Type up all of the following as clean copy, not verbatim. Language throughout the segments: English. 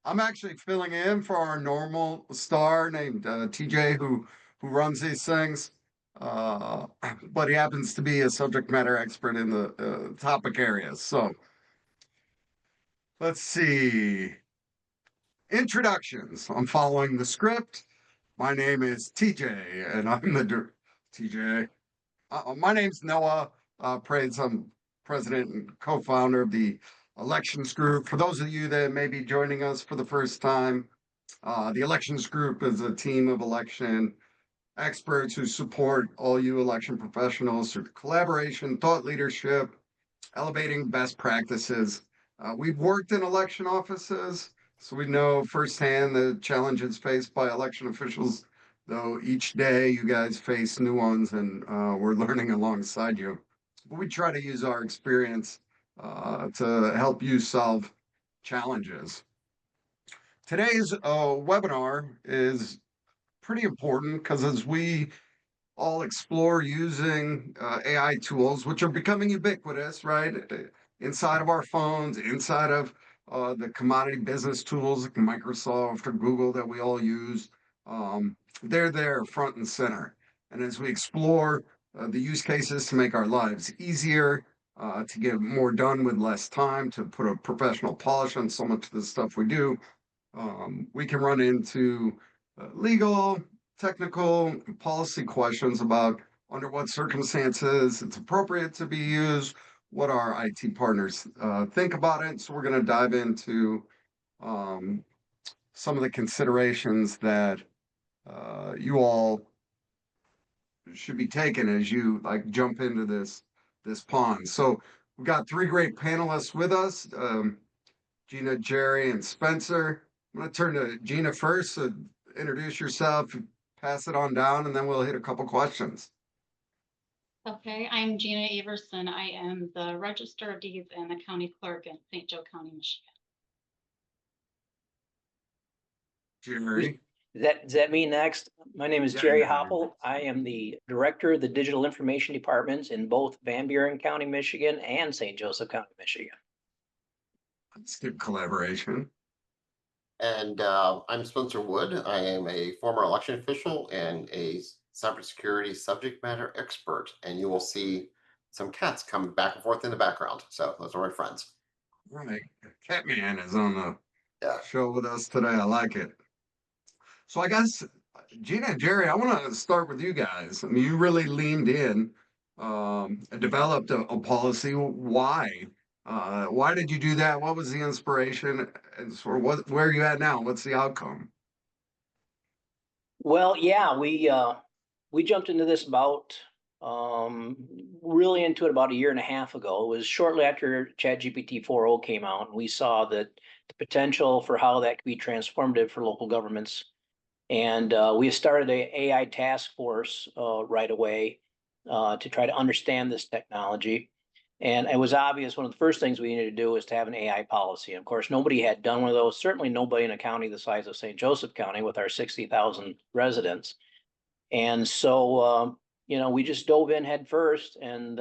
I'm actually filling in for our normal star named TJ, who runs these things. Uh, but he happens to be a subject matter expert in the topic areas. So let's see. Introductions. I'm following the script. My name is TJ, and I'm the TJ. My name's Noah Praise. I'm president and co-founder of the Elections Group. For those of you that may be joining us for the first time, the Elections Group is a team of election experts who support all you election professionals through collaboration, thought leadership, elevating best practices. We've worked in election offices, so we know firsthand the challenges faced by election officials, though each day you guys face new ones and we're learning alongside you. But we try to use our experience to help you solve challenges. Today's webinar is pretty important because as we all explore using AI tools, which are becoming ubiquitous, right? Inside of our phones, inside of the commodity business tools like Microsoft or Google that we all use. They're there front and center. And as we explore the use cases to make our lives easier, to get more done with less time, to put a professional polish on so much of the stuff we do, we can run into legal, technical, and policy questions about under what circumstances it's appropriate to be used, what our IT partners think about it. So we're going to dive into um, some of the considerations that you all should be taking as you like jump into this pond. So we've got three great panelists with us. Gina, Jerry, and Spencer. I'm going to turn to Gina first. So introduce yourself, pass it on down, and then we'll hit a couple questions. Okay, I'm Gina Everson. I am the Register of Deeds and the County Clerk in St. Joe County, Michigan. Jerry. Does that mean next? My name is Yeah, Jerry yeah. Hopple. I am the Director of the Digital Information Departments in both Van Buren County, Michigan and St. Joseph County, Michigan. Let's get collaboration. And I'm Spencer Wood. I am a former election official and a cybersecurity subject matter expert. And you will see some cats coming back and forth in the background. So those are my friends. Right. Catman is on the Yeah. show with us today. I like it. So I guess Gina and Jerry, I want to start with you guys. I mean, you really leaned in and developed a policy. Why? Why did you do that? What was the inspiration? And sort of where are you at now? What's the outcome? Well, yeah, we jumped into this about really into it about a year and a half ago. It was shortly after ChatGPT 4.0 came out, and we saw that the potential for how that could be transformative for local governments. And we started a AI task force right away to try to understand this technology. And it was obvious one of the first things we needed to do was to have an AI policy. And of course, nobody had done one of those, certainly nobody in a county the size of St. Joseph County with our 60,000 residents. And so, we just dove in head first. And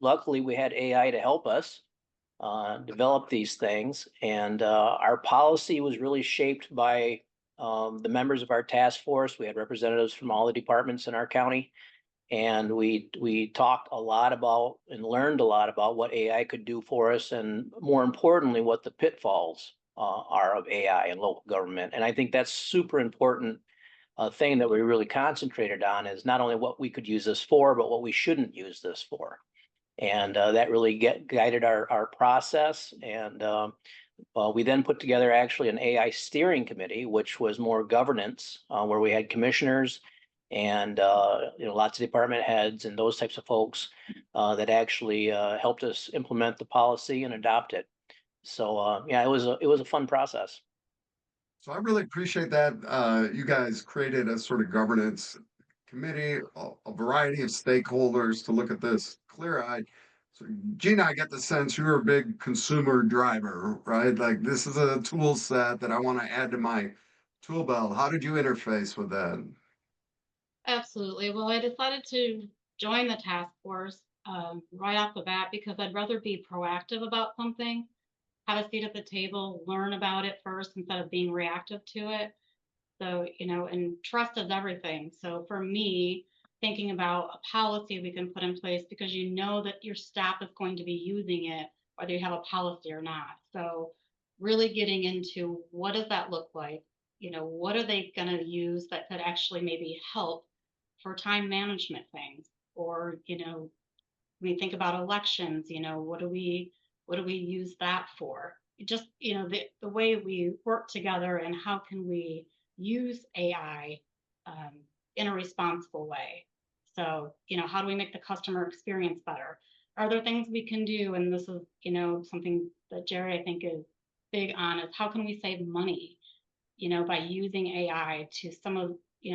luckily, we had AI to help us develop these things. And our policy was really shaped by the members of our task force. We had representatives from all the departments in our county. And we talked a lot about and learned a lot about what AI could do for us, and more importantly, what the pitfalls are of AI in local government. And I think that's super important thing that we really concentrated on is not only what we could use this for, but what we shouldn't use this for. And that really guided our process. And we then put together actually an AI steering committee, which was more governance, where we had commissioners and lots of department heads and those types of folks that actually helped us implement the policy and adopt it. So yeah, it was a fun process. So I really appreciate that. You guys created a sort of governance committee, a variety of stakeholders to look at this clear-eyed. So Gina, I get the sense you're a big consumer driver, right? Like this is a tool set that I want to add to my tool belt. How did you interface with that? Absolutely. Well, I decided to join the task force right off the bat because I'd rather be proactive about something. have a seat at the table, learn about it first instead of being reactive to it. So, and trust is everything. So for me, thinking about a policy we can put in place because you know that your staff is going to be using it, whether you have a policy or not. So really getting into what does that look like? What are they going to use that could actually maybe help for time management things? Or, when you think about elections, what do we use that for? Just, the way we work together and how can we use AI in a responsible way. So, how do we make the customer experience better? Are there things we can do? And this is, something that Jerry, I think, is big on is how can we save money, by using AI to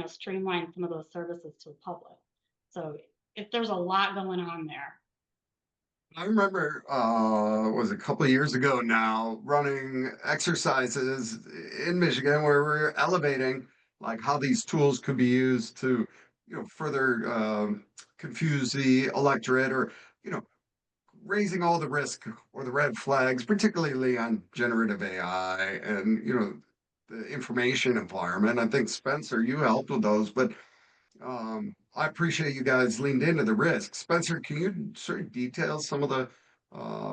streamline some of those services to the public. So if there's a lot going on there. I remember, was a couple of years ago now, running exercises in Michigan where we were elevating like how these tools could be used to, further confuse the electorate or, you know, raising all the risk or the red flags, particularly on generative AI and, the information environment. I think Spencer, you helped with those, but I appreciate you guys leaned into the risks. Spencer, can you sort of detail some of the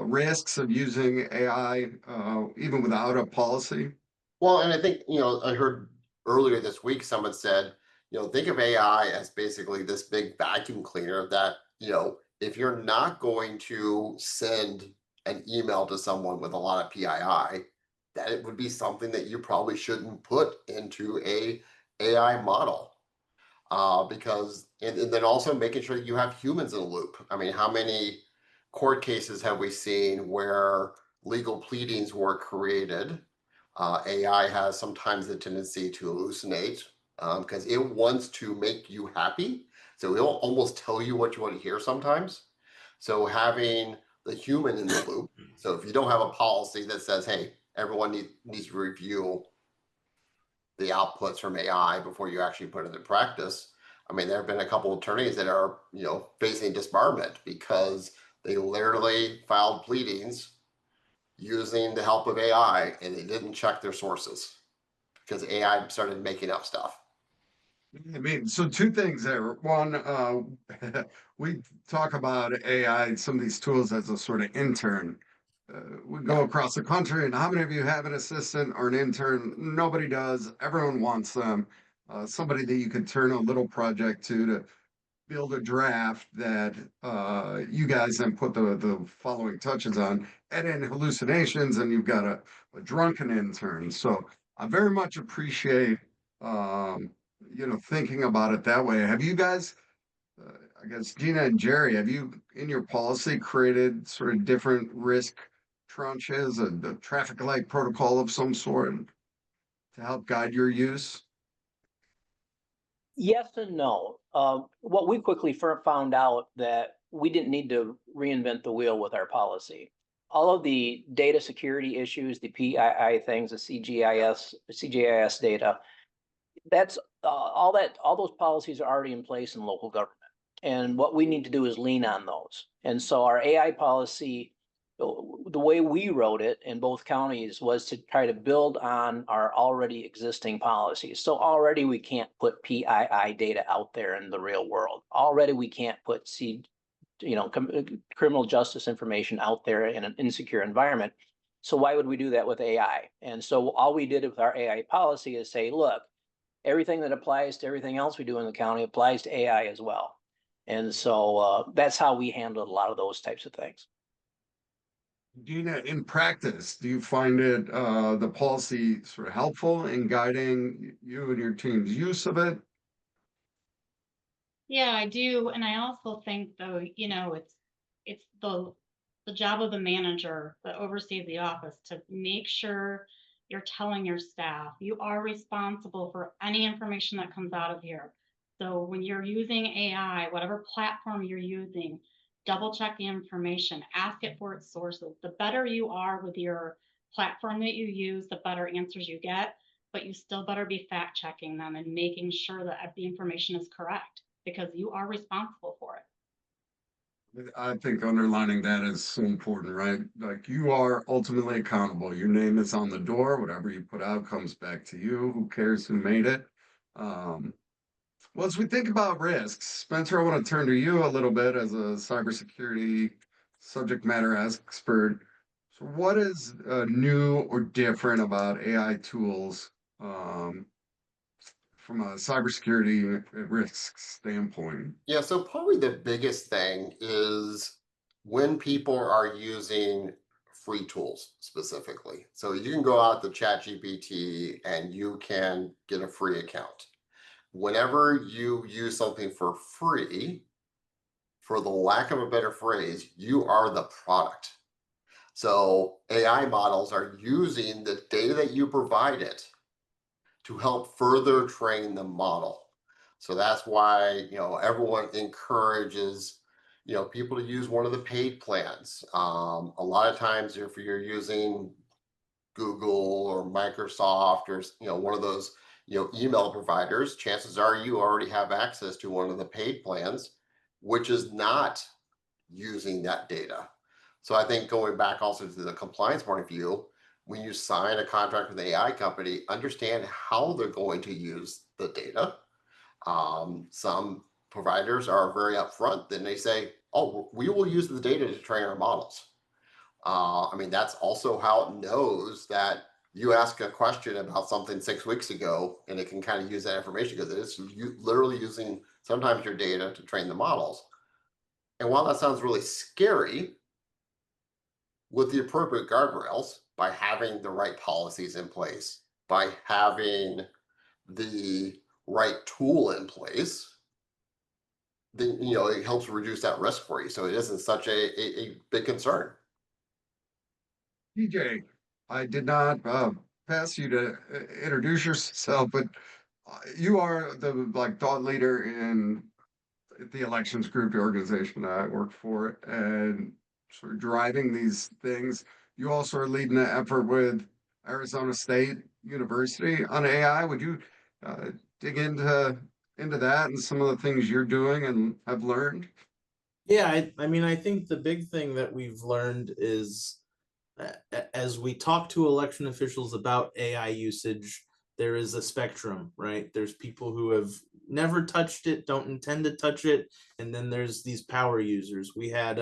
risks of using AI even without a policy? Well, and I think, I heard earlier this week someone said, think of AI as basically this big vacuum cleaner that, if you're not going to send an email to someone with a lot of PII, that it would be something that you probably shouldn't put into a AI model. Because and then also making sure that you have humans in the loop. I mean, how many court cases have we seen where legal pleadings were created? AI has sometimes the tendency to hallucinate because it wants to make you happy. So it'll almost tell you what you want to hear sometimes. So having the human in the loop. So if you don't have a policy that says, hey, everyone needs to review the outputs from AI before you actually put it into practice. I mean, there have been a couple of attorneys that are, facing disbarment because they literally filed pleadings using the help of AI and they didn't check their sources because AI started making up stuff. I mean, so two things there. One, we talk about AI and some of these tools as a sort of intern. We go Yeah. across the country, and how many of you have an assistant or an intern? Nobody does. Everyone wants them. Somebody that you could turn a little project to build a draft that you guys then put the following touches on, add in hallucinations, and you've got a drunken intern. So I very much appreciate thinking about it that way. Have you guys, I guess Gina and Jerry, have you in your policy created sort of different risk tranches, a traffic light protocol of some sort to help guide your use? Yes and no. What we quickly found out that we didn't need to reinvent the wheel with our policy. All of the data security issues, the PII things, the CGIS data, that's all those policies are already in place in local government. And what we need to do is lean on those. And so our AI policy, the way we wrote it in both counties was to try to build on our already existing policies. So already we can't put PII data out there in the real world. Already we can't put criminal justice information out there in an insecure environment. So why would we do that with AI? And so all we did with our AI policy is say, look, everything that applies to everything else we do in the county applies to AI as well. And so that's how we handled a lot of those types of things. Gina, in practice, do you find it the policy sort of helpful in guiding you and your team's use of it? Yeah, I do. And I also think though, it's the job of the manager that oversees the office to make sure you're telling your staff you are responsible for any information that comes out of here. So when you're using AI, whatever platform you're using, double check the information, ask it for its sources. The better you are with your platform that you use, the better answers you get, but you still better be fact checking them and making sure that the information is correct because you are responsible for it. I think underlining that is so important, right? Like you are ultimately accountable. Your name is on the door. Whatever you put out comes back to you. Who cares who made it? Um, well, as we think about risks, Spencer, I want to turn to you a little bit as a cybersecurity subject matter expert. So, what is new or different about AI tools from a cybersecurity risk standpoint? Yeah, so probably the biggest thing is when people are using free tools specifically. So you can go out to ChatGPT and you can get a free account. Whenever you use something for free, for the lack of a better phrase, you are the product. So AI models are using the data that you provide it to help further train the model. So that's why, everyone encourages, people to use one of the paid plans. A lot of times, if you're using Google or Microsoft or one of those email providers, chances are you already have access to one of the paid plans, which is not using that data. So I think going back also to the compliance point of view, when you sign a contract with an AI company, understand how they're going to use the data. Some providers are very upfront. Then they say, "Oh, we will use the data to train our models." I mean, that's also how it knows that you ask a question about something 6 weeks ago, and it can kind of use that information because it's literally using sometimes your data to train the models. And while that sounds really scary, with the appropriate guardrails, by having the right policies in place, by having the right tool in place, then it helps reduce that risk for you. So it isn't such a big concern. TJ, I did not pass you to introduce yourself, but you are the like thought leader in the elections group, the organization that I work for, and sort of driving these things. You also are leading an effort with Arizona State University on AI. Would you uh, dig into that and some of the things you're doing and have learned? Yeah, I mean, I think the big thing that we've learned is as we talk to election officials about AI usage, there is a spectrum, right? There's people who have never touched it, don't intend to touch it, and then there's these power users. We had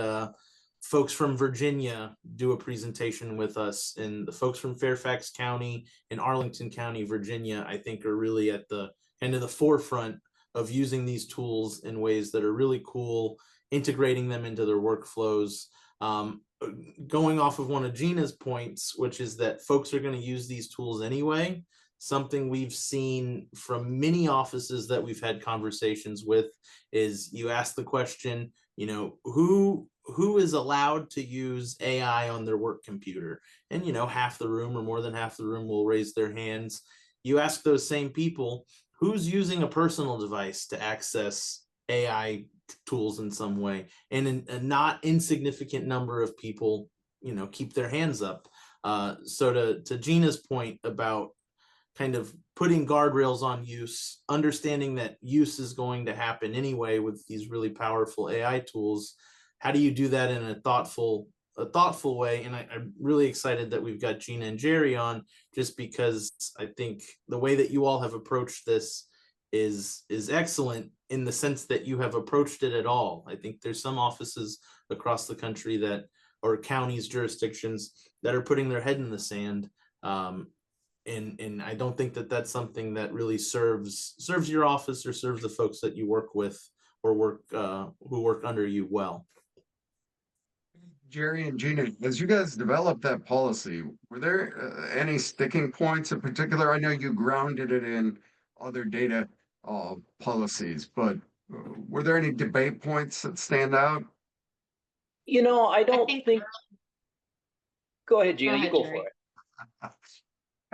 folks from Virginia do a presentation with us, and the folks from Fairfax County and Arlington County, Virginia, I think are really at the kind of the forefront of using these tools in ways that are really cool, integrating them into their workflows. Going off of one of Gina's points, which is that folks are going to use these tools anyway. Something we've seen from many offices that we've had conversations with is you ask the question, who is allowed to use AI on their work computer? And half the room or more than half the room will raise their hands. You ask those same people, who's using a personal device to access AI tools in some way, and a not insignificant number of people keep their hands up. So to Gina's point about kind of putting guardrails on use, understanding that use is going to happen anyway with these really powerful AI tools, how do you do that in a thoughtful way? And I'm really excited that we've got Gina and Jerry on, just because I think the way that you all have approached this is excellent in the sense that you have approached it at all. I think there's some offices across the country that, or counties, jurisdictions that are putting their head in the sand. And I don't think that that's something that really serves your office or serves the folks that you work with or who work under you well. Jerry and Gina, as you guys developed that policy, were there any sticking points in particular? I know you grounded it in other data policies, but were there any debate points that stand out? I don't think think. Go ahead, Go Gina. You ahead, go Jerry. for it.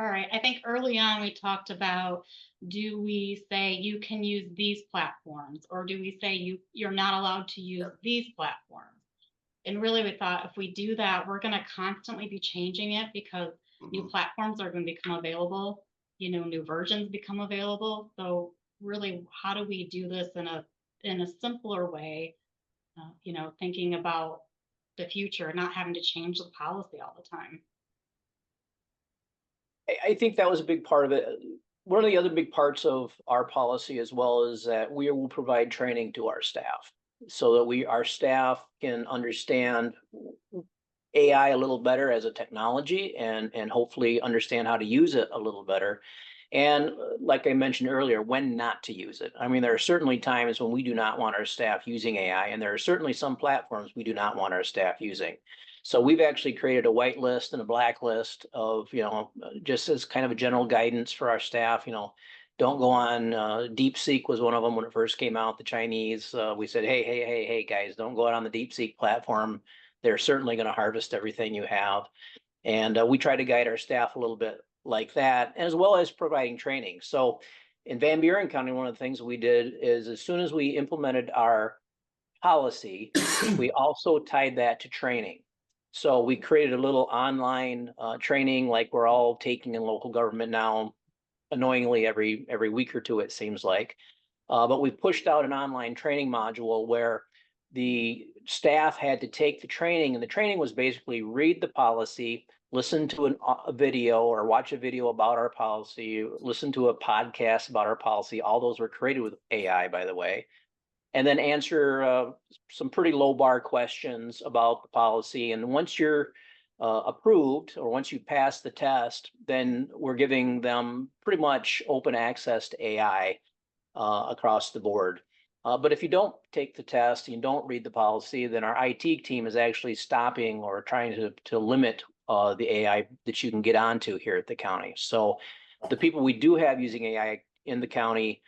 All right, I think early on we talked about, do we say you can use these platforms, or do we say you're not allowed to use these platforms? And really we thought if we do that, we're going to constantly be changing it because new Mhm. platforms are going to become available, new versions become available. So really, how do we do this in a simpler way thinking about the future, not having to change the policy all the time. I think that was a big part of it. One of the other big parts of our policy as well is that we will provide training to our staff so that our staff can understand AI a little better as a technology and hopefully understand how to use it a little better. And like I mentioned earlier, when not to use it. I mean, there are certainly times when we do not want our staff using AI, and there are certainly some platforms we do not want our staff using. So we've actually created a white list and a black list of, just as kind of a general guidance for our staff, don't go on. DeepSeek was one of them when it first came out, the Chinese. We said, hey, guys, don't go out on the DeepSeek platform. They're certainly going to harvest everything you have. And we try to guide our staff a little bit like that, as well as providing training. So in Van Buren County, one of the things we did is as soon as we implemented our policy, we also tied that to training. So we created a little online training like we're all taking in local government now, annoyingly every week or two, it seems like. But we pushed out an online training module where the staff had to take the training, and the training was basically read the policy, listen to a video or watch a video about our policy, listen to a podcast about our policy. All those were created with AI, by the way, and then answer some pretty low bar questions about the policy. And once you're approved, or once you pass the test, then we're giving them pretty much open access to AI across the board. But if you don't take the test and you don't read the policy, then our IT team is actually stopping or trying to limit the AI that you can get onto here at the county. So the people we do have using AI in the county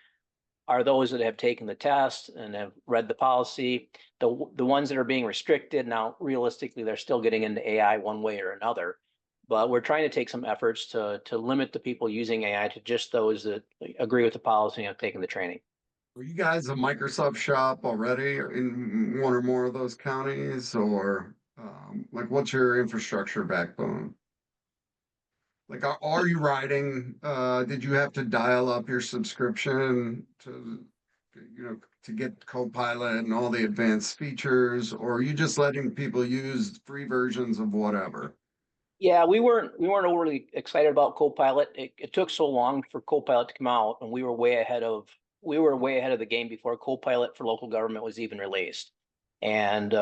are those that have taken the test and have read the policy. The ones that are being restricted, now realistically, they're still getting into AI one way or another. But we're trying to take some efforts to limit the people using AI to just those that agree with the policy and have taken the training. Are you guys a Microsoft shop already in one or more of those counties, or like what's your infrastructure backbone? Like, are you writing? Did you have to dial up your subscription to get Copilot and all the advanced features, or are you just letting people use free versions of whatever? Yeah, we weren't overly excited about Copilot. It took so long for Copilot to come out, and we were way ahead of the game before Copilot for local government was even released. And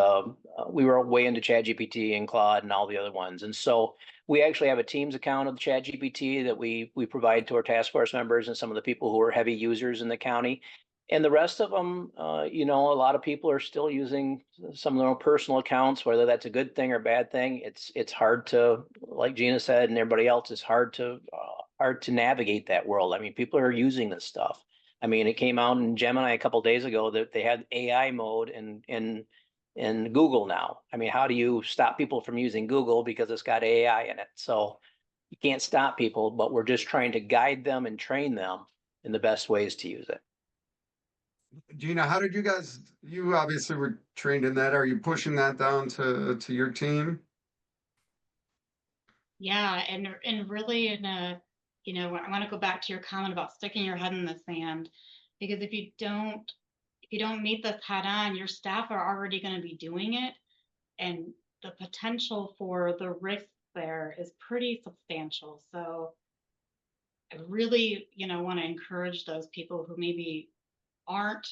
we were way into ChatGPT and Claude and all the other ones. And so we actually have a Teams account of the ChatGPT that we provide to our task force members and some of the people who are heavy users in the county. And the rest of them, a lot of people are still using some of their own personal accounts, whether that's a good thing or bad thing. It's hard to, like Gina said, and everybody else, it's hard to navigate that world. I mean, people are using this stuff. I mean, it came out in Gemini a couple of days ago that they had AI mode in Google now. I mean, how do you stop people from using Google because it's got AI in it? So you can't stop people, but we're just trying to guide them and train them in the best ways to use it. Gina, how did you obviously were trained in that. Are you pushing that down to your team? Yeah, and really I want to go back to your comment about sticking your head in the sand, because if you don't meet this head on, your staff are already going to be doing it, and the potential for the risk there is pretty substantial. So I really, want to encourage those people who maybe aren't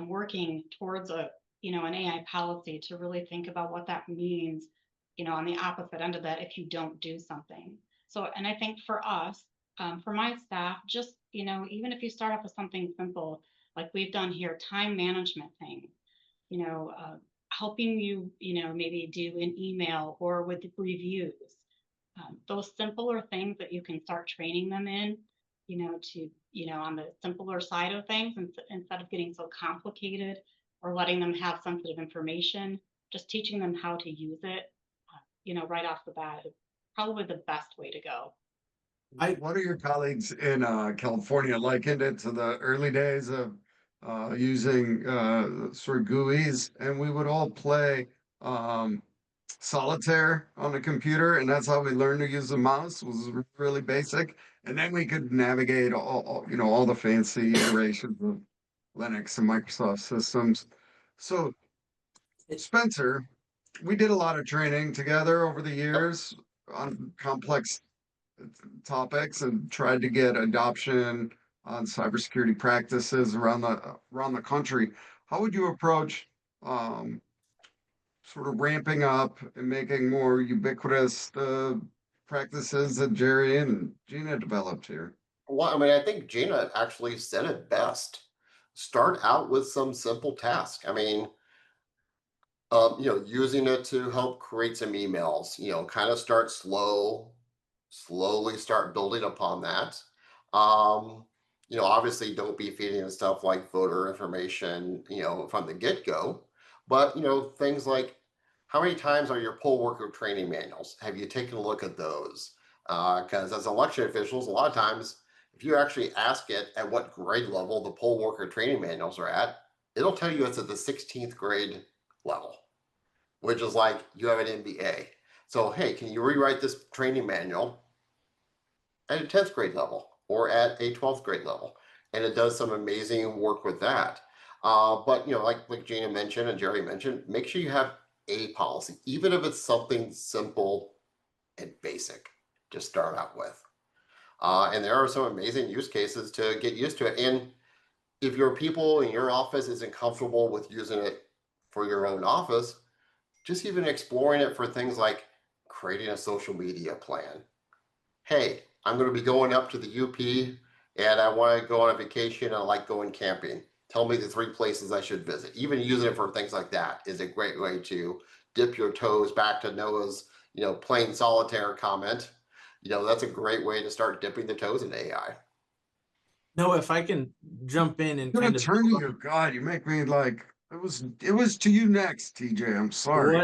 working towards an AI policy to really think about what that means, on the opposite end of that, if you don't do something. So, and I think for us, for my staff, just, even if you start off with something simple, like we've done here, time management things, helping you, maybe do an email or with reviews, those simpler things that you can start training them in, on the simpler side of things, instead of getting so complicated or letting them have sensitive information, just teaching them how to use it, right off the bat is probably the best way to go. What are your colleagues in California likened it to the early days of using sort of GUIs, and we would all play solitaire on the computer, and that's how we learned to use the mouse. Was really basic, and then we could navigate all the fancy iterations of Linux and Microsoft systems. So Spencer, we did a lot of training together over the years on complex topics and tried to get adoption on cybersecurity practices around the country. How would you approach um, sort of ramping up and making more ubiquitous the practices that Jerry and Gina developed here? Well, I mean, I think Gina actually said it best. Start out with some simple tasks. I mean, using it to help create some emails, kind of start slowly start building upon that. Um, obviously don't be feeding it stuff like voter information, from the get-go. But things like how many times are your poll worker training manuals? Have you taken a look at those? Because as election officials, a lot of times, if you actually ask it at what grade level the poll worker training manuals are at, it'll tell you it's at the 16th grade level, which is like you have an MBA. So, hey, can you rewrite this training manual at a 10th grade level or at a 12th grade level? And it does some amazing work with that. But like Gina mentioned and Jerry mentioned, make sure you have a policy, even if it's something simple and basic to start out with. And there are some amazing use cases to get used to it. And if your people in your office isn't comfortable with using it for your own office, just even exploring it for things like creating a social media plan. Hey, I'm going to be going up to the UP and I want to go on a vacation and I like going camping. Tell me the 3 places I should visit. Even using it for things like that is a great way to dip your toes back to Noah's, playing solitaire comment. That's a great way to start dipping the toes in AI. No, if I can jump in and I'm gonna kind of turn to you. God, you make me like it was to you next, TJ. I'm sorry.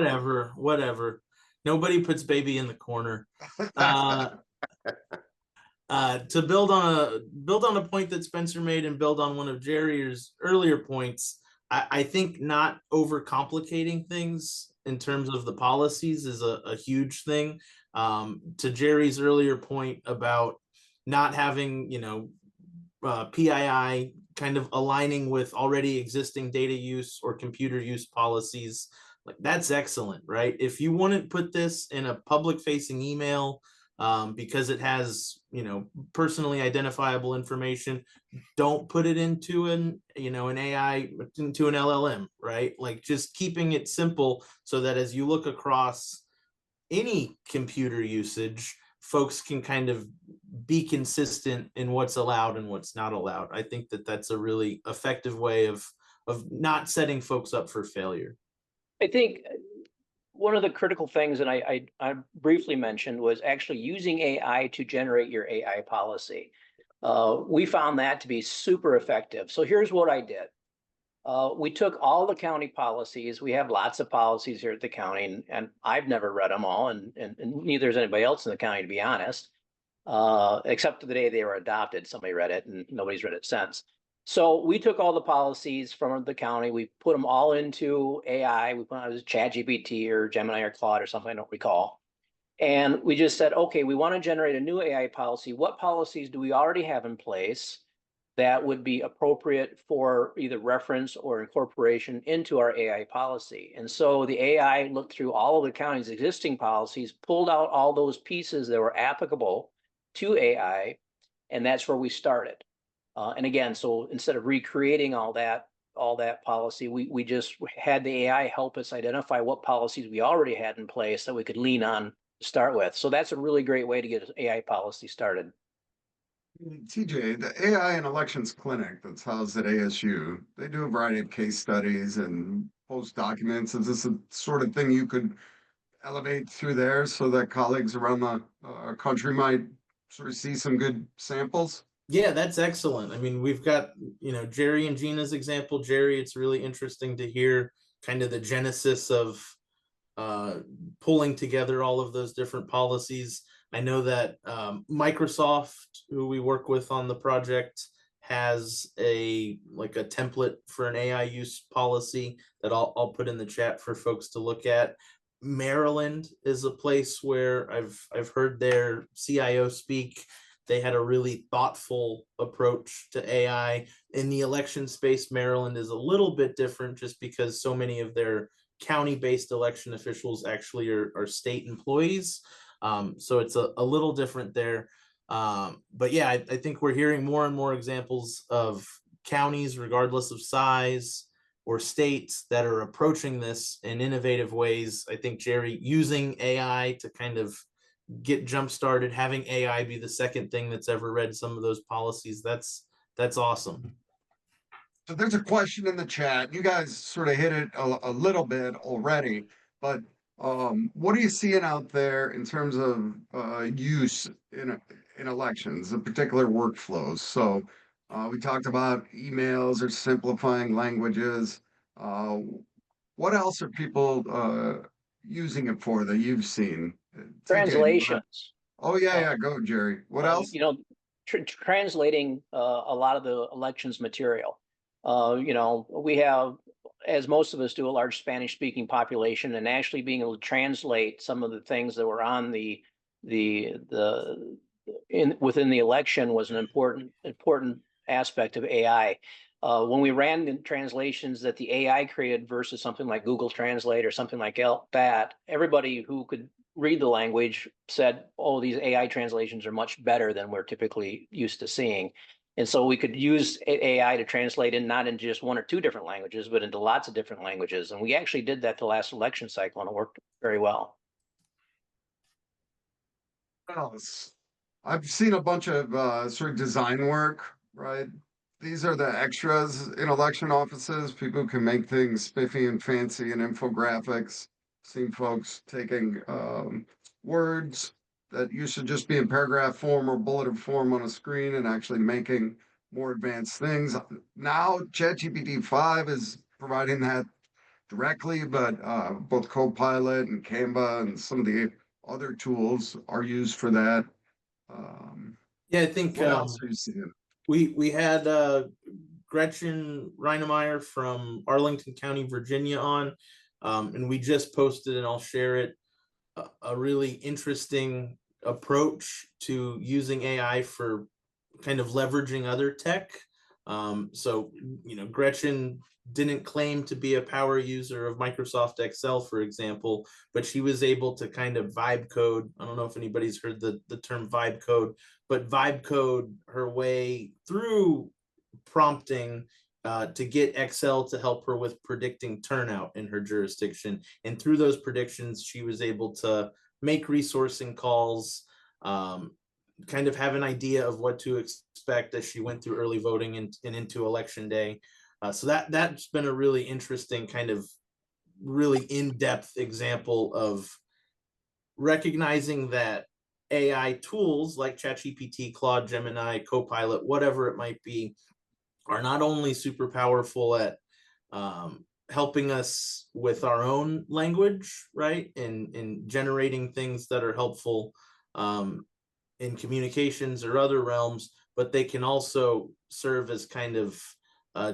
whatever. Nobody puts baby in the corner. Uh, to build on a point that Spencer made and build on one of Jerry's earlier points, I think not overcomplicating things in terms of the policies is a huge thing. To Jerry's earlier point about not having, PII kind of aligning with already existing data use or computer use policies, like that's excellent, right? If you want to put this in a public facing email, because it has, personally identifiable information, don't put it into an AI, into an LLM, right? Like just keeping it simple so that as you look across any computer usage, folks can kind of be consistent in what's allowed and what's not allowed. I think that that's a really effective way of not setting folks up for failure. I think one of the critical things, and I briefly mentioned, was actually using AI to generate your AI policy. We found that to be super effective. So here's what I did. We took all the county policies. We have lots of policies here at the county, and I've never read them all, and neither has anybody else in the county, to be honest, except the day they were adopted. Somebody read it, and nobody's read it since. So we took all the policies from the county, we put them all into AI. We put it as ChatGPT or Gemini or Claude or something, I don't recall. And we just said, okay, we want to generate a new AI policy. What policies do we already have in place that would be appropriate for either reference or incorporation into our AI policy? And so the AI looked through all of the county's existing policies, pulled out all those pieces that were applicable to AI, and that's where we started. And again, so instead of recreating all that policy, we just had the AI help us identify what policies we already had in place that we could lean on to start with. So that's a really great way to get an AI policy started. TJ, the AI and Elections Clinic that's housed at ASU, they do a variety of case studies and post documents. Is this a sort of thing you could elevate through there so that colleagues around the country might sort of see some good samples? Yeah, that's excellent. I mean, we've got, Jerry and Gina's example. Jerry, it's really interesting to hear kind of the genesis of pulling together all of those different policies. I know that Microsoft, who we work with on the project, has a template for an AI use policy that I'll put in the chat for folks to look at. Maryland is a place where I've heard their CIO speak. They had a really thoughtful approach to AI. In the election space, Maryland is a little bit different just because so many of their county-based election officials actually are state employees. So it's a little different there. But yeah, I think we're hearing more and more examples of counties, regardless of size, or states that are approaching this in innovative ways. I think, Jerry, using AI to kind of get jump started, having AI be the second thing that's ever read some of those policies, that's awesome. So there's a question in the chat. You guys sort of hit it a little bit already, but what are you seeing out there in terms of use in elections, in particular workflows? So we talked about emails or simplifying languages. Uh, what else are people using it for that you've seen? TJ, you wanna- Translations. Oh yeah, go Jerry. What else? You know, translating a lot of the elections material. You know, we have, as most of us do, a large Spanish speaking population, and actually being able to translate some of the things that were on the within the election was an important aspect of AI. When we ran the translations that the AI created versus something like Google Translate or something like that, everybody who could read the language said, oh, these AI translations are much better than we're typically used to seeing. And so we could use AI to translate in not in just one or two different languages, but into lots of different languages. And we actually did that the last election cycle, and it worked very well. Else? I've seen a bunch of sort of design work, right? These are the extras in election offices. People who can make things spiffy and fancy and infographics. Seen folks taking words that used to just be in paragraph form or bulleted form on a screen and actually making more advanced things. Now, ChatGPT 5 is providing that directly, but both Copilot and Canva and some of the other tools are used for that. Yeah, I think What else are you seeing? we had Gretchen Reinemeyer from Arlington County, Virginia on, and we just posted, and I'll share it, a really interesting approach to using AI for kind of leveraging other tech. So, you know, Gretchen didn't claim to be a power user of Microsoft Excel, for example, but she was able to kind of vibe code. I don't know if anybody's heard the term vibe code, but vibe code her way through prompting to get Excel to help her with predicting turnout in her jurisdiction. And through those predictions, she was able to make resourcing calls, kind of have an idea of what to expect as she went through early voting and into election day. So that's been a really interesting kind of really in-depth example of recognizing that AI tools like ChatGPT, Claude, Gemini, Copilot, whatever it might be, are not only super powerful at helping us with our own language, right, in generating things that are helpful in communications or other realms, but they can also serve as kind of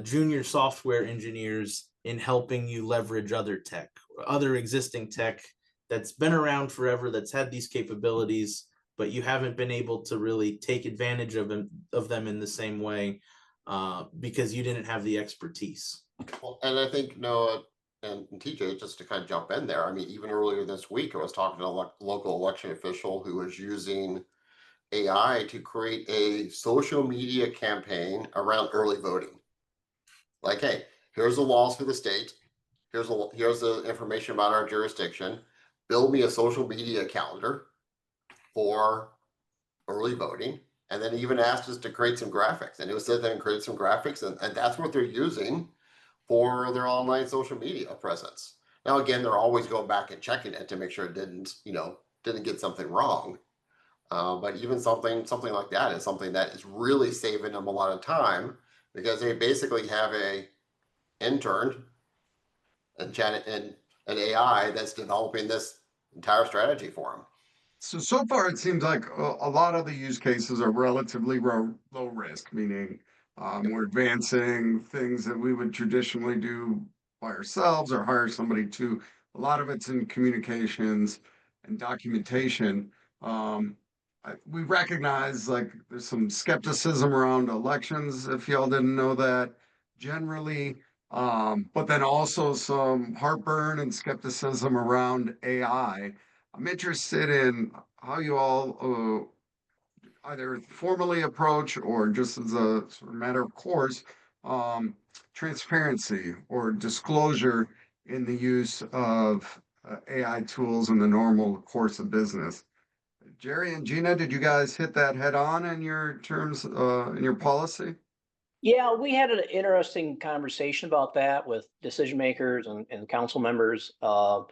junior software engineers in helping you leverage other tech, other existing tech that's been around forever, that's had these capabilities, but you haven't been able to really take advantage of them in the same way because you didn't have the expertise. Well, and I think Noah and TJ, just to kind of jump in there, I mean, even earlier this week, I was talking to a local election official who was using AI to create a social media campaign around early voting. Like, hey, here's the laws for the state. Here's the information about our jurisdiction. Build me a social media calendar for early voting. And then even asked us to create some graphics. And it was said then create some graphics. And that's what they're using for their online social media presence. Now, again, they're always going back and checking it to make sure it didn't get something wrong. But even something like that is something that is really saving them a lot of time because they basically have a intern and an AI that's developing this entire strategy for them. So far, it seems like a lot of the use cases are relatively low risk, meaning we're advancing things that we would traditionally do by ourselves or hire somebody to. A lot of it's in communications and documentation. We recognize like there's some skepticism around elections, if y'all didn't know that. Generally, But then also some heartburn and skepticism around AI. I'm interested in how you all either formally approach or just as a sort of matter of course, um, transparency or disclosure in the use of AI tools in the normal course of business. Jerry and Gina, did you guys hit that head on in your terms, in your policy? Yeah, we had an interesting conversation about that with decision makers and council members. Well,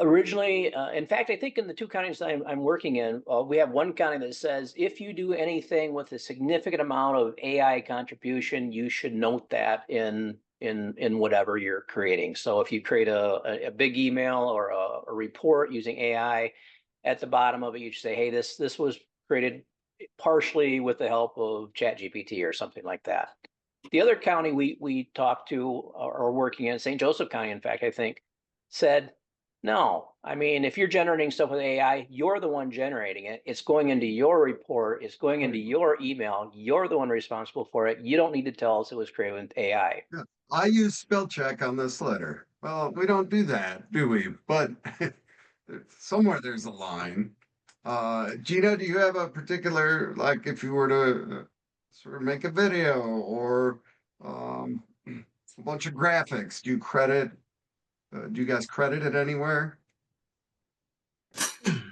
originally, in fact, I think in the two counties I'm working in, we have one county that says if you do anything with a significant amount of AI contribution, you should note that in whatever you're creating. So if you create a big email or a report using AI, at the bottom of it, you should say, hey, this was created partially with the help of ChatGPT or something like that. The other county we talked to or working in, St. Joseph County, in fact, I think, said, no, I mean, if you're generating stuff with AI, you're the one generating it. It's going into your report. It's going into your email. You're the one responsible for it. You don't need to tell us it was created with AI. Yeah. I use spell check on this letter. Well, we don't do that, do we? But somewhere there's a line. Gina, do you have a particular, like if you were to sort of make a video or a bunch of graphics, do you guys credit it anywhere?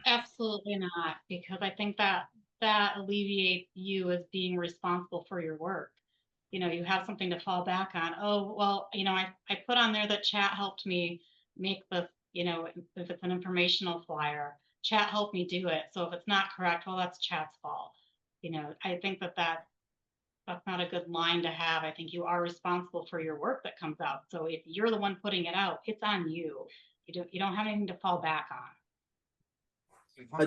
Absolutely not, because I think that that alleviates you as being responsible for your work. You know, you have something to fall back on. Oh, well, I put on there that chat helped me make the, if it's an informational flyer, chat helped me do it. So if it's not correct, well, that's chat's fault. I think that's not a good line to have. I think you are responsible for your work that comes out. So if you're the one putting it out, it's on you. You don't have anything to fall back on.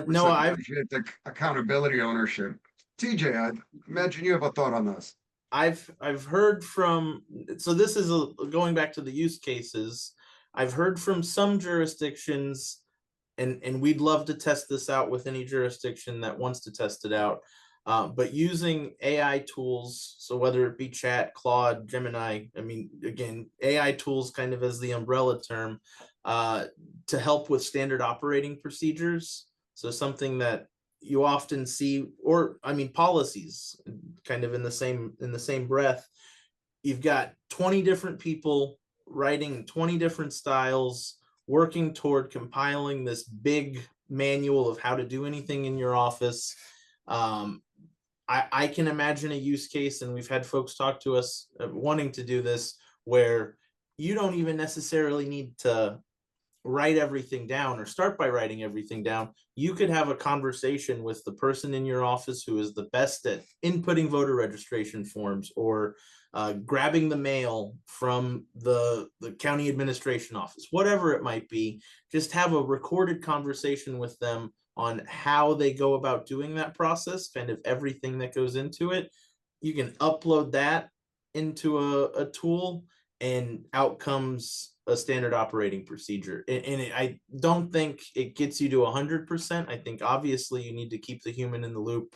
No, 100% I've appreciate the accountability ownership. TJ, I imagine you have a thought on this. I've heard from, so this is going back to the use cases. I've heard from some jurisdictions, and we'd love to test this out with any jurisdiction that wants to test it out. But using AI tools, so whether it be Chat, Claude, Gemini, I mean, again, AI tools kind of as the umbrella term, to help with standard operating procedures. So something that you often see, or I mean, policies, kind of in the same breath. You've got 20 different people writing 20 different styles, working toward compiling this big manual of how to do anything in your office. I can imagine a use case, and we've had folks talk to us wanting to do this, where you don't even necessarily need to write everything down or start by writing everything down. You could have a conversation with the person in your office who is the best at inputting voter registration forms or grabbing the mail from the county administration office, whatever it might be. Just have a recorded conversation with them on how they go about doing that process, kind of everything that goes into it. You can upload that into a tool, and out comes a standard operating procedure. I don't think it gets you to 100%. I think obviously you need to keep the human in the loop,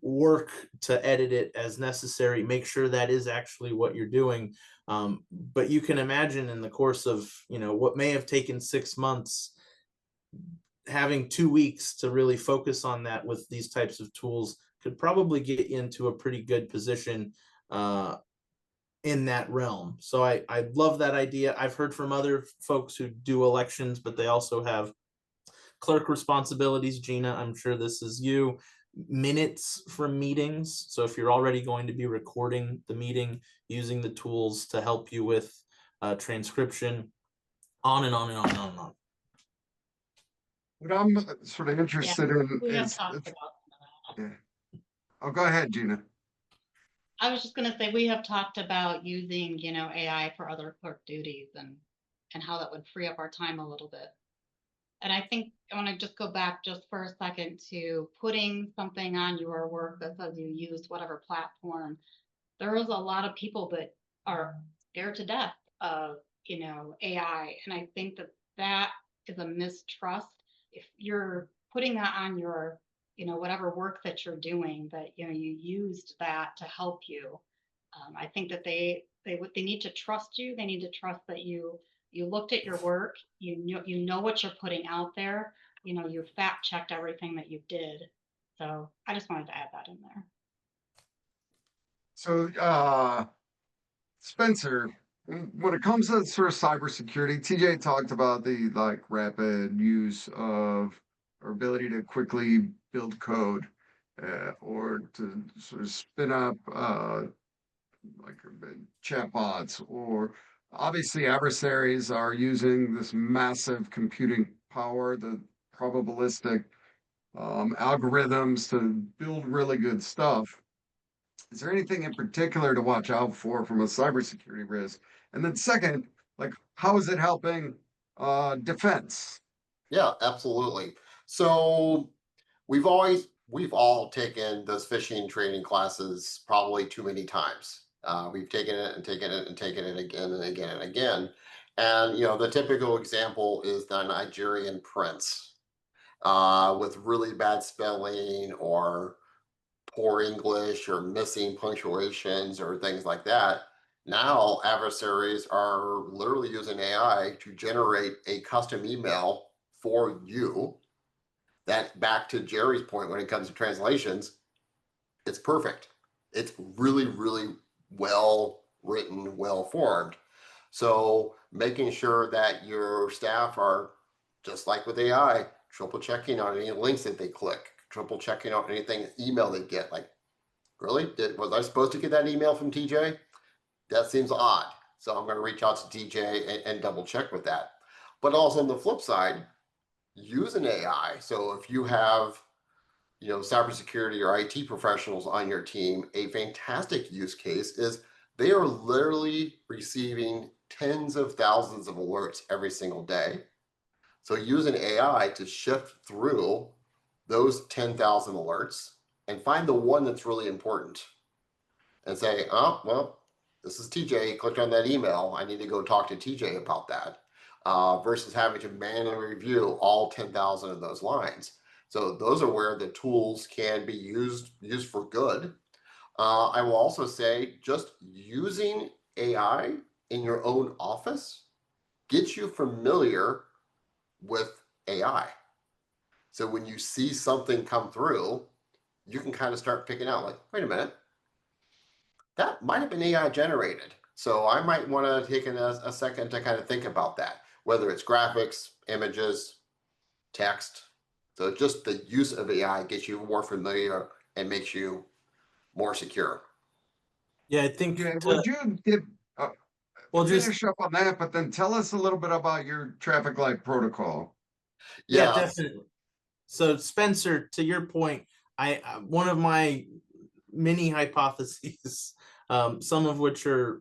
work to edit it as necessary, make sure that is actually what you're doing. But you can imagine in the course of, what may have taken 6 months, having 2 weeks to really focus on that with these types of tools could probably get you into a pretty good position in that realm. So I love that idea. I've heard from other folks who do elections, but they also have clerk responsibilities. Gina, I'm sure this is you. Minutes from meetings. So if you're already going to be recording the meeting, using the tools to help you with transcription, on and on and on and on and on. What I'm sort of interested in We have is, talked about some of that. yeah. Oh, go ahead, Gina. I was just going to say we have talked about using, AI for other clerk duties and how that would free up our time a little bit. And I think I want to just go back just for a second to putting something on your work that says you used whatever platform. There is a lot of people that are scared to death of, AI. And I think that is a mistrust. If you're putting that on your, whatever work that you're doing, that, you used that to help you. I think that They need to trust you. They need to trust that you looked at your work, you know what you're putting out there, you fact checked everything that you did. So I just wanted to add that in there. So, Spencer, when it comes to sort of cybersecurity, TJ talked about the like rapid use of or ability to quickly build code, or to sort of spin up like chatbots, or obviously adversaries are using this massive computing power, the probabilistic algorithms to build really good stuff. Is there anything in particular to watch out for from a cybersecurity risk? And then second, like how is it helping defense? Yeah, absolutely. So we've all taken those phishing training classes probably too many times. We've taken it and taken it and taken it again and again and again. And the typical example is the Nigerian prince with really bad spelling or poor English or missing punctuations or things like that. Now adversaries are literally using AI to generate a custom email for you that, back to Jerry's point when it comes to translations, it's perfect. It's really, really well written, well formed. So making sure that your staff are, just like with AI, triple checking on any links that they click, triple checking on anything email they get. Like, really? Was I supposed to get that email from TJ? That seems odd. So I'm going to reach out to TJ and double check with that. But also on the flip side, use an AI. So if you have, cybersecurity or IT professionals on your team, a fantastic use case is they are literally receiving tens of thousands of alerts every single day. So use an AI to shift through those 10,000 alerts and find the one that's really important and say, oh, well, this is TJ. He clicked on that email. I need to go talk to TJ about that. Versus having to manually review all 10,000 of those lines. So those are where the tools can be used for good. I will also say just using AI in your own office gets you familiar with AI. So when you see something come through, you can kind of start picking out like, wait a minute, that might have been AI generated. So I might want to take a second to kind of think about that, whether it's graphics, images, text. So just the use of AI gets you more familiar and makes you more secure. Yeah, I think TJ, would you give well, just finish up on that, but then tell us a little bit about your traffic light protocol? yeah, Yeah, definitely. So Spencer, to your point, one of my many hypotheses, some of which are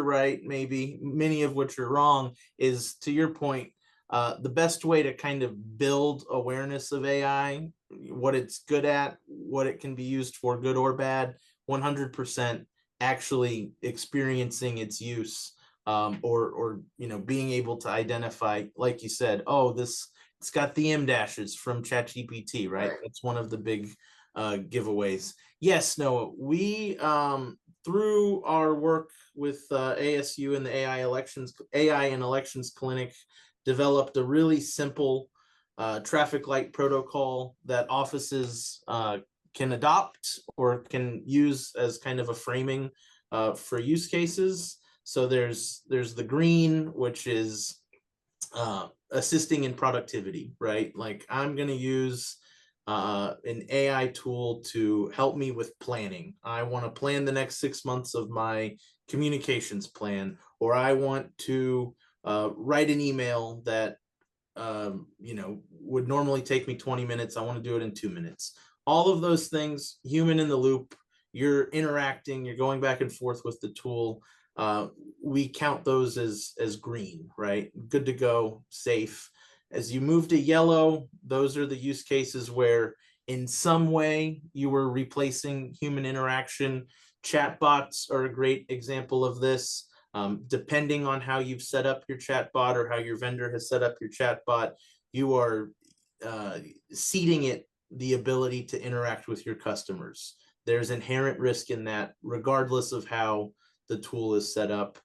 right, maybe many of which are wrong, is to your point, the best way to kind of build awareness of AI, what it's good at, what it can be used for, good or bad, 100% actually experiencing its use, or being able to identify, like you said, oh, it's got the M dashes from ChatGPT, right? That's one of the big giveaways. Yes, Noah, we through our work with ASU and the AI and elections clinic, developed a really simple traffic light protocol that offices can adopt or can use as kind of a framing for use cases. So there's the green, which is assisting in productivity, right? Like I'm going to use an AI tool to help me with planning. I want to plan the next 6 months of my communications plan, or I want to write an email that would normally take me 20 minutes. I want to do it in 2 minutes. All of those things, human in the loop, you're interacting, you're going back and forth with the tool. We count those as green, right? Good to go, safe. As you move to yellow, those are the use cases where in some way you were replacing human interaction. Chatbots are a great example of this. Depending on how you've set up your chatbot or how your vendor has set up your chatbot, you are seeding it the ability to interact with your customers. There's inherent risk in that, regardless of how the tool is set up.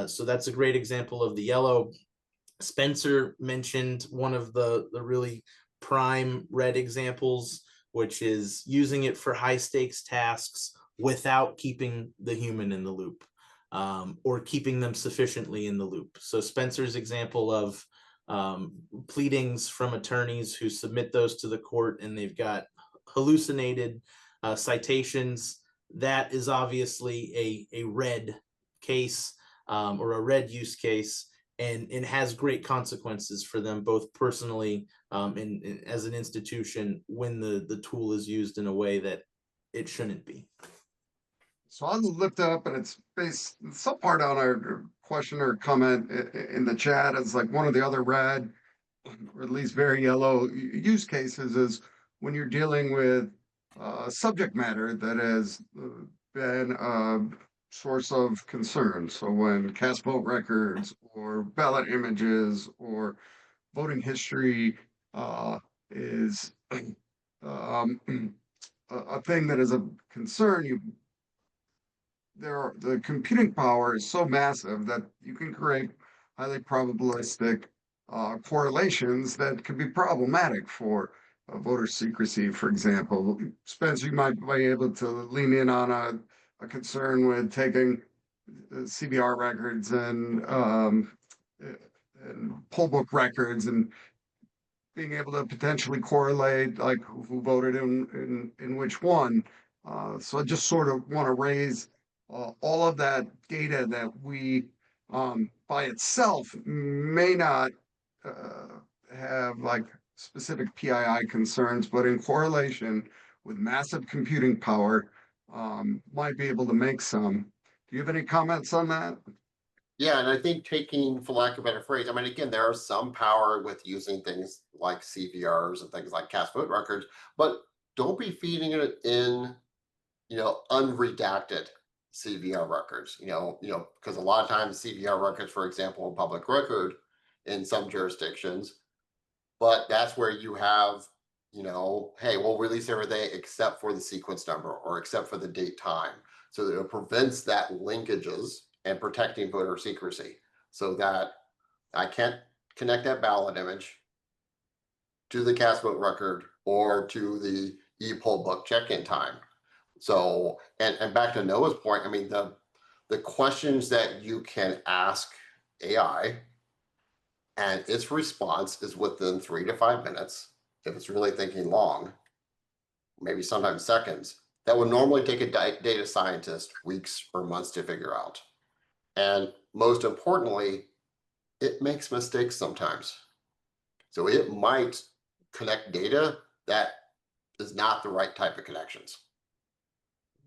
So that's a great example of the yellow. Spencer mentioned one of the really prime red examples, which is using it for high stakes tasks without keeping the human in the loop, or keeping them sufficiently in the loop. So Spencer's example of pleadings from attorneys who submit those to the court and they've got hallucinated citations, that is obviously a red case, or a red use case, and has great consequences for them both personally, and as an institution when the tool is used in a way that it shouldn't be. So I'll lift up, and it's based some part on our question or comment in the chat. It's like one of the other red, or at least very yellow use cases is when you're dealing with subject matter that has been a source of concern. So when cast vote records or ballot images or voting history is um, a thing that is a concern, the computing power is so massive that you can create highly probabilistic correlations that could be problematic for voter secrecy, for example. Spencer, you might be able to lean in on a concern with taking CVR records and poll book records and being able to potentially correlate like who voted in which one. So I just sort of want to raise all of that data that we by itself may not have like specific PII concerns, but in correlation with massive computing power, might be able to make some. Do you have any comments on that? Yeah, and I think taking, for lack of a better phrase, I mean, again, there are some power with using things like CVRs and things like cast vote records, but don't be feeding it in, unredacted CVR records, because a lot of times CVR records, for example, public record in some jurisdictions, but that's where you have, hey, we'll release everything except for the sequence number or except for the date time. So that it prevents that linkages and protecting voter secrecy so that I can't connect that ballot image to the cast vote record or to the e-poll book check-in time. So, and back to Noah's point, I mean, the questions that you can ask AI and its response is within 3 to 5 minutes. If it's really thinking long, maybe sometimes seconds, that would normally take a data scientist weeks or months to figure out. And most importantly, it makes mistakes sometimes. So it might connect data that is not the right type of connections.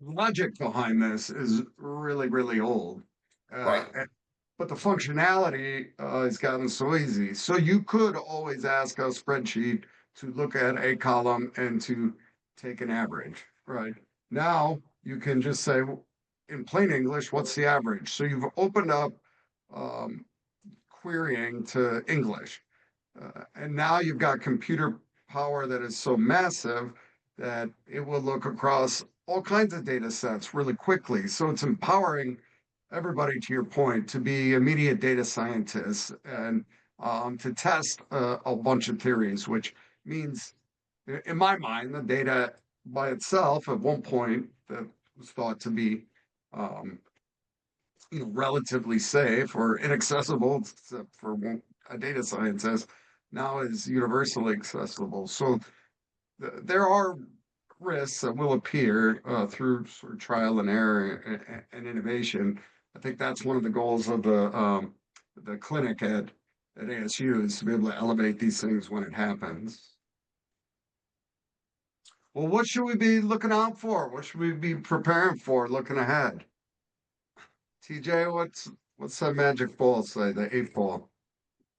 Logic behind this is really, really old. Right. But the functionality has gotten so easy. So you could always ask a spreadsheet to look at a column and to take an average, right? Now you can just say, in plain English, what's the average? So you've opened up querying to English. And now you've got computer power that is so massive that it will look across all kinds of data sets really quickly. So it's empowering everybody, to your point, to be immediate data scientists and to test a bunch of theories, which means, in my mind, the data by itself at one point that was thought to be relatively safe or inaccessible except for a data scientist now is universally accessible. So there are risks that will appear through sort of trial and error and innovation. I think that's one of the goals of the clinic at ASU is to be able to elevate these things when it happens. Well, what should we be looking out for? What should we be preparing for looking ahead? TJ, what's that magic ball say? The 8 ball.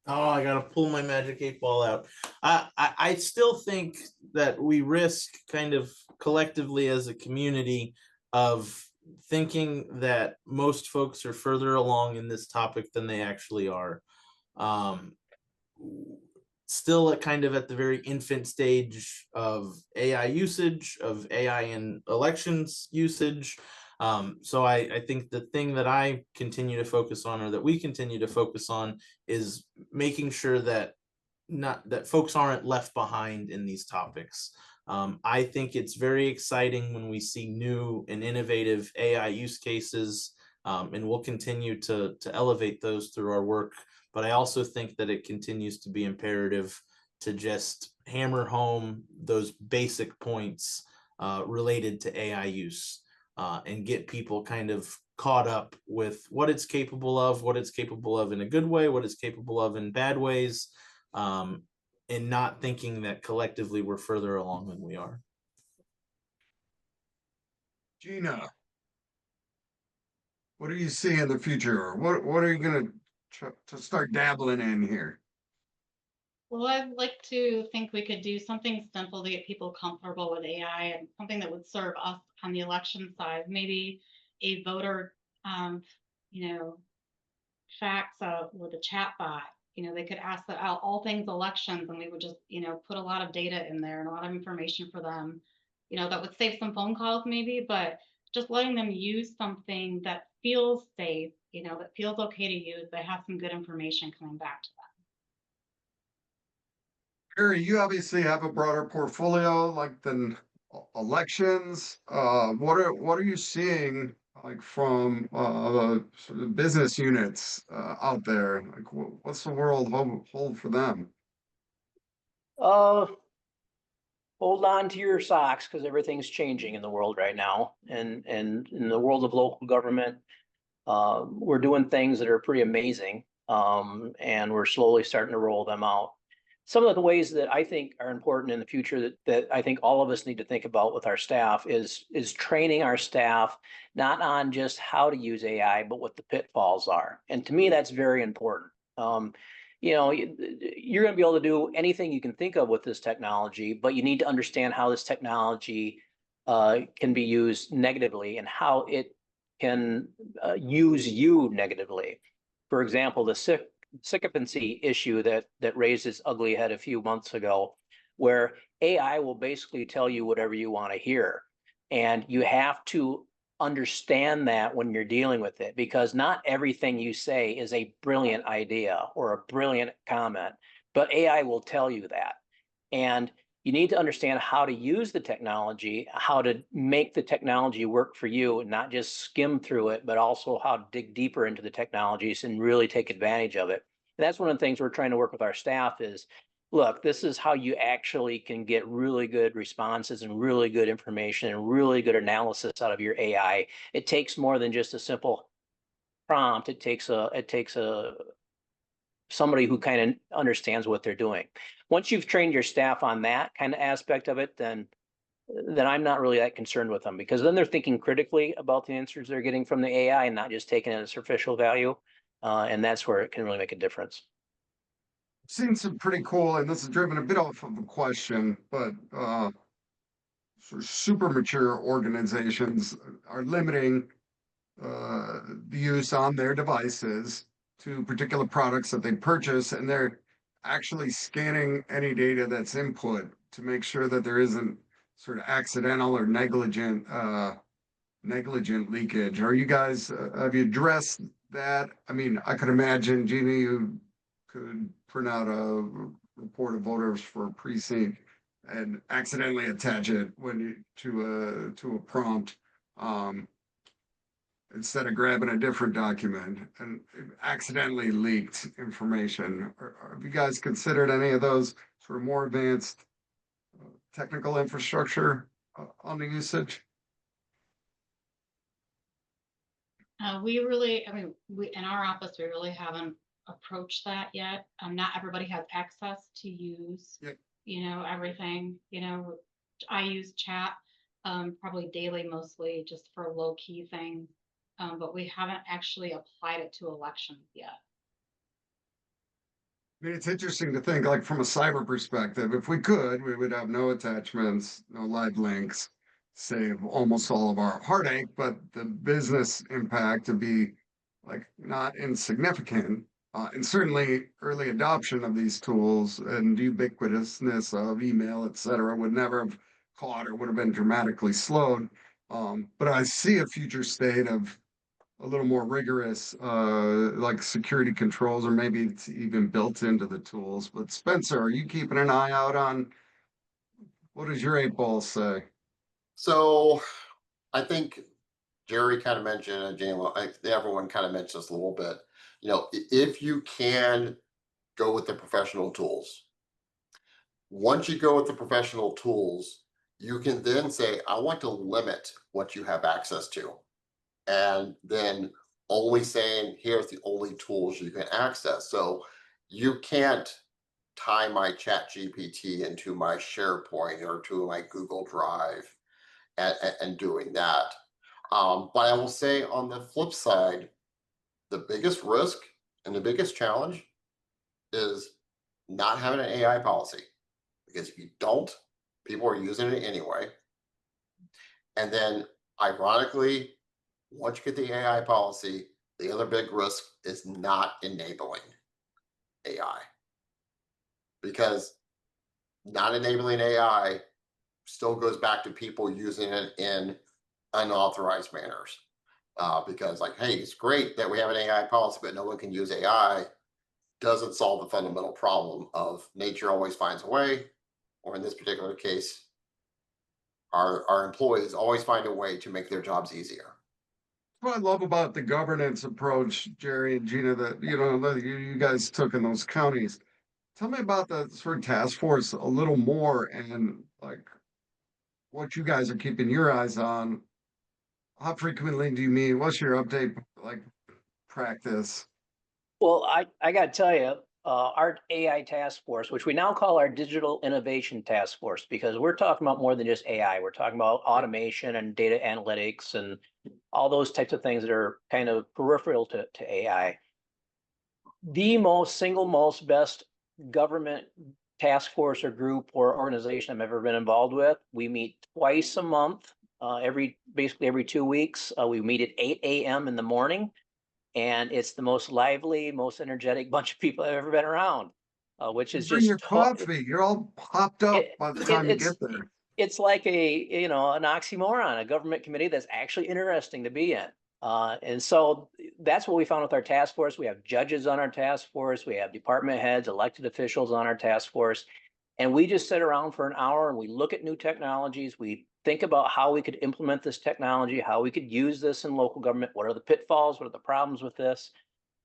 Oh, I gotta pull my magic 8 ball out. I still think that we risk kind of collectively as a community of thinking that most folks are further along in this topic than they actually are. Still kind of at the very infant stage of AI usage, of AI in elections usage. So I think the thing that I continue to focus on, or that we continue to focus on, is making sure that not that folks aren't left behind in these topics. I think it's very exciting when we see new and innovative AI use cases, and we'll continue to elevate those through our work. But I also think that it continues to be imperative to just hammer home those basic points related to AI use, and get people kind of caught up with what it's capable of, what it's capable of in a good way, what it's capable of in bad ways, and not thinking that collectively we're further along than we are. Gina, what do you see in the future? What are you going to start dabbling in here? Well, I'd like to think we could do something simple to get people comfortable with AI, and something that would serve us on the election side. Maybe a voter, you know, facts with a chat bot. They could ask all things elections, and we would just, put a lot of data in there and a lot of information for them. That would save some phone calls maybe, but just letting them use something that feels safe, that feels okay to use, that has some good information coming back to them. Harry, you obviously have a broader portfolio like than elections. What are you seeing like from sort of business units out there? Like what's the world hold for them? Uh, hold on to your socks, because everything's changing in the world right now. And in the world of local government, we're doing things that are pretty amazing. And we're slowly starting to roll them out. Some of the ways that I think are important in the future that I think all of us need to think about with our staff is training our staff not on just how to use AI, but what the pitfalls are. And to me, that's very important. You're going to be able to do anything you can think of with this technology, but you need to understand how this technology can be used negatively, and how it can use you negatively. For example, the sycophancy issue that raised its ugly head a few months ago, where AI will basically tell you whatever you want to hear. And you have to understand that when you're dealing with it, because not everything you say is a brilliant idea or a brilliant comment, but AI will tell you that. And you need to understand how to use the technology, how to make the technology work for you, and not just skim through it, but also how to dig deeper into the technologies and really take advantage of it. And that's one of the things we're trying to work with our staff is, look, this is how you actually can get really good responses and really good information and really good analysis out of your AI. It takes more than just a simple prompt. It takes somebody who kind of understands what they're doing. Once you've trained your staff on that kind of aspect of it, then I'm not really that concerned with them, because then they're thinking critically about the answers they're getting from the AI and not just taking it as superficial value. And that's where it can really make a difference. I've seen some pretty cool, and this is driven a bit off of a question, but sort of super mature organizations are limiting the use on their devices to particular products that they purchase, and they're actually scanning any data that's input to make sure that there isn't sort of accidental or negligent leakage. Are you guys have you addressed that? I mean, I could imagine, Jeannie, you could print out a report of voters for a precinct and accidentally attach it to a prompt. Instead of grabbing a different document and accidentally leaked information. Have you guys considered any of those sort of more advanced technical infrastructure on the usage? We in our office, we really haven't approached that yet. Not everybody has access to use, Yep. Everything. I use chat probably daily, mostly just for low key things. But we haven't actually applied it to elections yet. I mean, it's interesting to think, like from a cyber perspective, if we could, we would have no attachments, no live links, save almost all of our heartache, but the business impact to be like not insignificant. And certainly early adoption of these tools and ubiquitousness of email, et cetera, would never have caught or would have been dramatically slowed. But I see a future state of a little more rigorous, like security controls, or maybe it's even built into the tools. But Spencer, are you keeping an eye out on what does your 8 ball say? So I think Jerry kind of mentioned, and everyone kind of mentioned this a little bit. If you can go with the professional tools, once you go with the professional tools, you can then say, I want to limit what you have access to. And then only saying, here's the only tools you can access. So you can't tie my chat GPT into my SharePoint or to my Google Drive and doing that. But I will say on the flip side, the biggest risk and the biggest challenge is not having an AI policy. Because if you don't, people are using it anyway. And then ironically, once you get the AI policy, the other big risk is not enabling AI. Because not enabling AI still goes back to people using it in unauthorized manners. Because like, hey, it's great that we have an AI policy, but no one can use AI, doesn't solve the fundamental problem of nature always finds a way, or in this particular case, our employees always find a way to make their jobs easier. What I love about the governance approach, Jerry and Gina, that that you guys took in those counties. Tell me about the sort of task force a little more, and like what you guys are keeping your eyes on. How frequently do you meet? What's your update like practice? Well, I got to tell you, our AI task force, which we now call our Digital Innovation Task Force, because we're talking about more than just AI. We're talking about automation and data analytics and all those types of things that are kind of peripheral to AI. The single most best government task force or group or organization I've ever been involved with. We meet twice a month, basically every 2 weeks. We meet at 8 a.m. in the morning. And it's the most lively, most energetic bunch of people I've ever been around, which is Bring your just coffee. You're all popped up by the time you get it's there. it's like an oxymoron, a government committee that's actually interesting to be in. And so that's what we found with our task force. We have judges on our task force, we have department heads, elected officials on our task force, and we just sit around for an hour and we look at new technologies. We think about how we could implement this technology, how we could use this in local government. What are the pitfalls? What are the problems with this?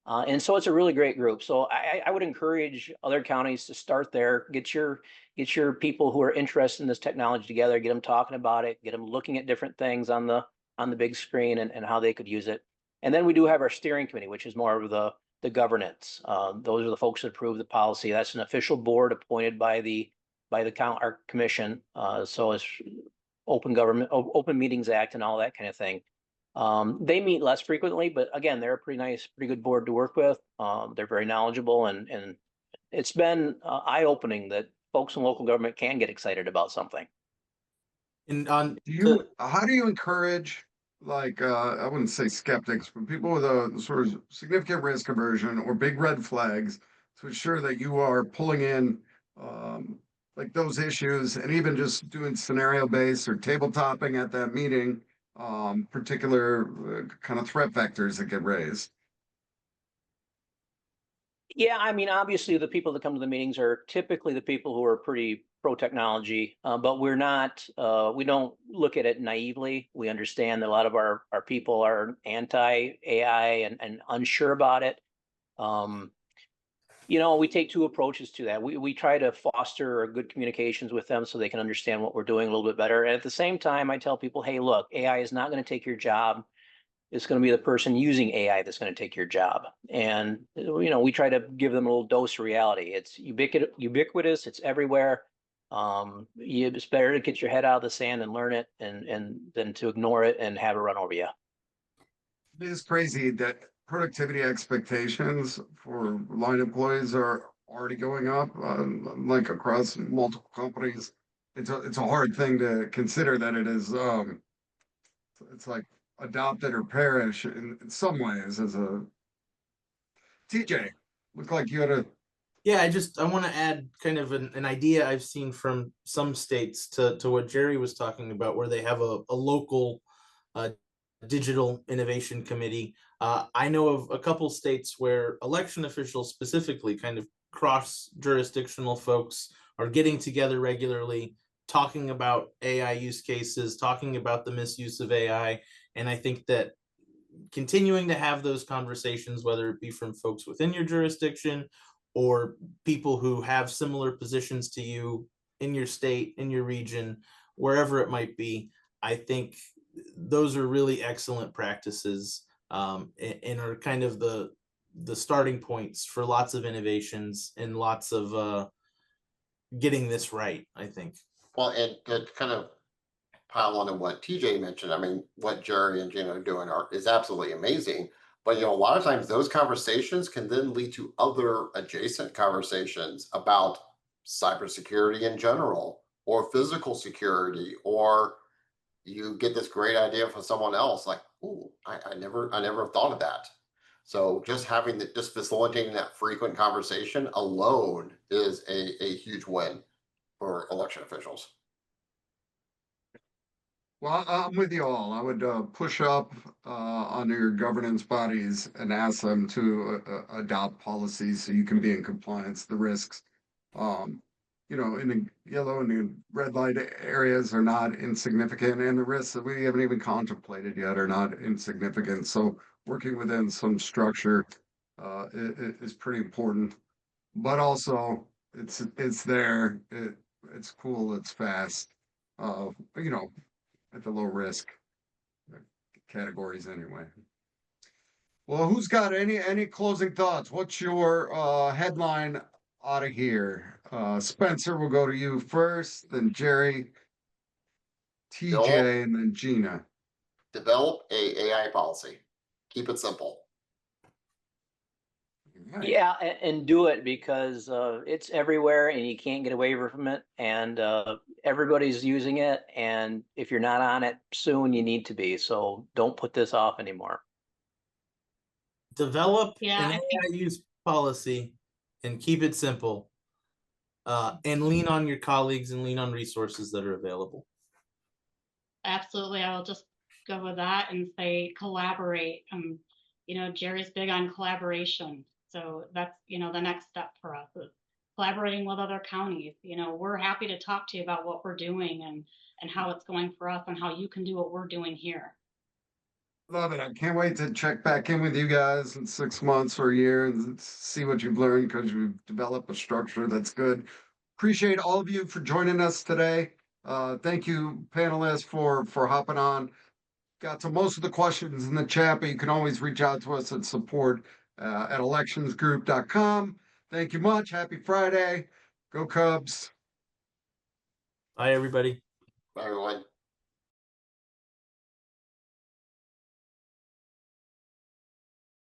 And so it's a really great group. So I would encourage other counties to start there. Get your people who are interested in this technology together. Get them talking about it. Get them looking at different things on the big screen and how they could use it. And then we do have our steering committee, which is more of the governance. Those are the folks that approve the policy. That's an official board appointed by our commission. So it's Open Meetings Act and all that kind of thing. They meet less frequently, but again, they're a pretty good board to work with. They're very knowledgeable, and it's been eye-opening that folks in local government can get excited about something. And How do you encourage, like, I wouldn't say skeptics, but people with a sort of significant risk aversion or big red flags to ensure that you are pulling in, like those issues, and even just doing scenario based or tabletopping at that meeting, particular kind of threat vectors that get raised? Yeah, I mean, obviously, the people that come to the meetings are typically the people who are pretty pro technology, but we're not. We don't look at it naively. We understand that a lot of our people are anti AI and unsure about it. We take two approaches to that. We try to foster good communications with them so they can understand what we're doing a little bit better. And at the same time, I tell people, hey, look, AI is not going to take your job. It's going to be the person using AI that's going to take your job. And, we try to give them a little dose of reality. It's ubiquitous. It's everywhere. It's better to get your head out of the sand and learn it and than to ignore it and have it run over you. It is crazy that productivity expectations for line employees are already going up, like across multiple companies. It's a hard thing to consider that it is. It's like adopted or perish in some ways. As a TJ, look like you had a yeah, I want to add kind of an idea I've seen from some states to what Jerry was talking about, where they have a local digital innovation committee. I know of a couple states where election officials specifically, kind of cross jurisdictional folks, are getting together regularly, talking about AI use cases, talking about the misuse of AI. And I think that continuing to have those conversations, whether it be from folks within your jurisdiction or people who have similar positions to you in your state, in your region, wherever it might be, I think those are really excellent practices, and are kind of the starting points for lots of innovations and lots of getting this right, I think. Well, and to kind of pile on to what TJ mentioned, I mean, what Jerry and Gina are doing is absolutely amazing. But a lot of times those conversations can then lead to other adjacent conversations about cybersecurity in general, or physical security, or you get this great idea from someone else, like, "Ooh, I never thought of that." So just just facilitating that frequent conversation alone is a huge win for election officials. Well, I'm with you all. I would push up on your governance bodies and ask them to adopt policies so you can be in compliance. The risks, um, in the yellow and the red light areas are not insignificant, and the risks that we haven't even contemplated yet are not insignificant. So working within some structure is pretty important. But also, it's there. It's cool. It's fast. Uh, you know, at the low risk categories anyway. Well, who's got any closing thoughts? What's your headline out of here? Spencer, we'll go to you first, then Jerry, Develop, TJ, and then Gina. develop a AI policy. Keep it simple. All right. Yeah, and do it because it's everywhere and you can't get away from it. And everybody's using it. And if you're not on it soon, you need to be. So don't put this off anymore. Develop Yeah, an I AI use policy and keep it simple. And lean on your colleagues and lean on resources that are available. absolutely. I will just go with that and say collaborate. Jerry's big on collaboration. So that's, the next step for us is collaborating with other counties. We're happy to talk to you about what we're doing and how it's going for us and how you can do what we're doing here. Love it. I can't wait to check back in with you guys in 6 months or a year and see what you've learned because you've developed a structure that's good. Appreciate all of you for joining us today. Thank you, panelists, for hopping on. Got to most of the questions in the chat, but you can always reach out to us at support at electionsgroup.com. Thank you much. Happy Friday. Go Cubs. Bye, everybody. Everyone.